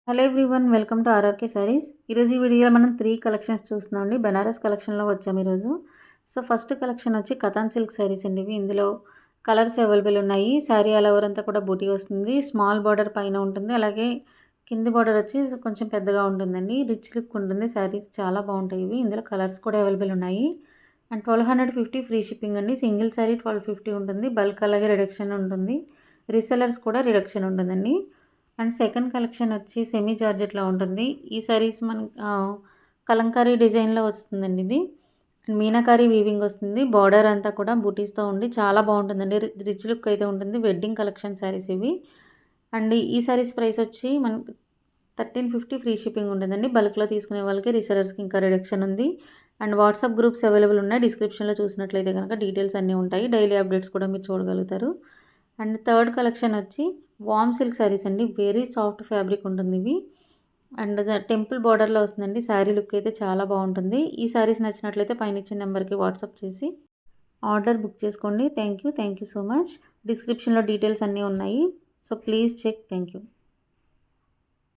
Hello everyone, welcome to RRK saris. ఈరోజు ఈ వీడియోలో మనం 3 కలెక్షన్స్ చూస్తున్నామండి. బనారస్ కలెక్షన్లో వచ్చాము ఈరోజు. సో ఫస్ట్ కలెక్షన్ వచ్చి కథాన్ సిల్క్ సారీస్ అండి. ఇందులో కలర్స్ అవైలబుల్ ఉన్నాయి. సారీ ఆల్ ఓవర్ అంతా కూడా బూటీ వస్తుంది. స్మాల్ బార్డర్ పైన ఉంటుంది, అలాగే కింది బార్డర్ వచ్చి కొంచెం పెద్దగా ఉంటుందండి. రిచ్ లుక్ ఉంటుంది. సారీస్ చాలా బాగుంటాయి ఇవి. ఇందులో కలర్స్ కూడా అవైలబుల్ ఉన్నాయి. అండ్ 1250 ఫ్రీ షిప్పింగ్ అండి. సింగిల్ సారీ 1250 ఉంటుంది. బల్క్ అలాగే రిడక్షన్ ఉంటుంది. రీసెలర్స్ కూడా రిడక్షన్ ఉంటుందండి. అండ్ సెకండ్ కలెక్షన్ వచ్చి సెమీ జార్జెట్లో ఉంటుంది. ఈ సారీస్ మన కలంకారీ డిజైన్లో వస్తుందండి. ఇది మీనాకారీ వీవింగ్ వస్తుంది. బార్డర్ అంతా కూడా బూటీస్తో ఉండి చాలా బాగుంటుందండి. రిచ్ లుక్ అయితే ఉంటుంది. వెడ్డింగ్ కలెక్షన్ సారీస్ ఇవి. అండ్ ఈ సారీస్ ప్రైస్ వచ్చి మనకి 1350 ఫ్రీ షిప్పింగ్ ఉంటుందండి. బల్క్లో తీసుకునే వాళ్ళకి రీసెలర్స్కి ఇంకా రిడక్షన్ ఉంది. అండ్ వాట్సాప్ గ్రూప్స్ అవైలబుల్ ఉన్నాయి. డిస్క్రిప్షన్లో చూసినట్లయితే కనుక డీటెయిల్స్ అన్నీ ఉంటాయి. డైలీ అప్డేట్స్ కూడా మీరు చూడగలుగుతారు. అండ్ థర్డ్ కలెక్షన్ వచ్చి వామ్ సిల్క్ శారీస్ అండి. వెరీ సాఫ్ట్ ఫ్యాబ్రిక్ ఉంటుంది ఇవి. అండ్ టెంపుల్ బార్డర్లో వస్తుందండి. శారీ లుక్ అయితే చాలా బాగుంటుంది. ఈ శారీస్ నచ్చినట్లయితే పైన ఇచ్చిన నెంబర్కి వాట్సాప్ చేసి ఆర్డర్ బుక్ చేసుకోండి. Thank you so much. డిస్క్రిప్షన్లో డీటెయిల్స్ అన్నీ ఉన్నాయి. So please check. Thank you.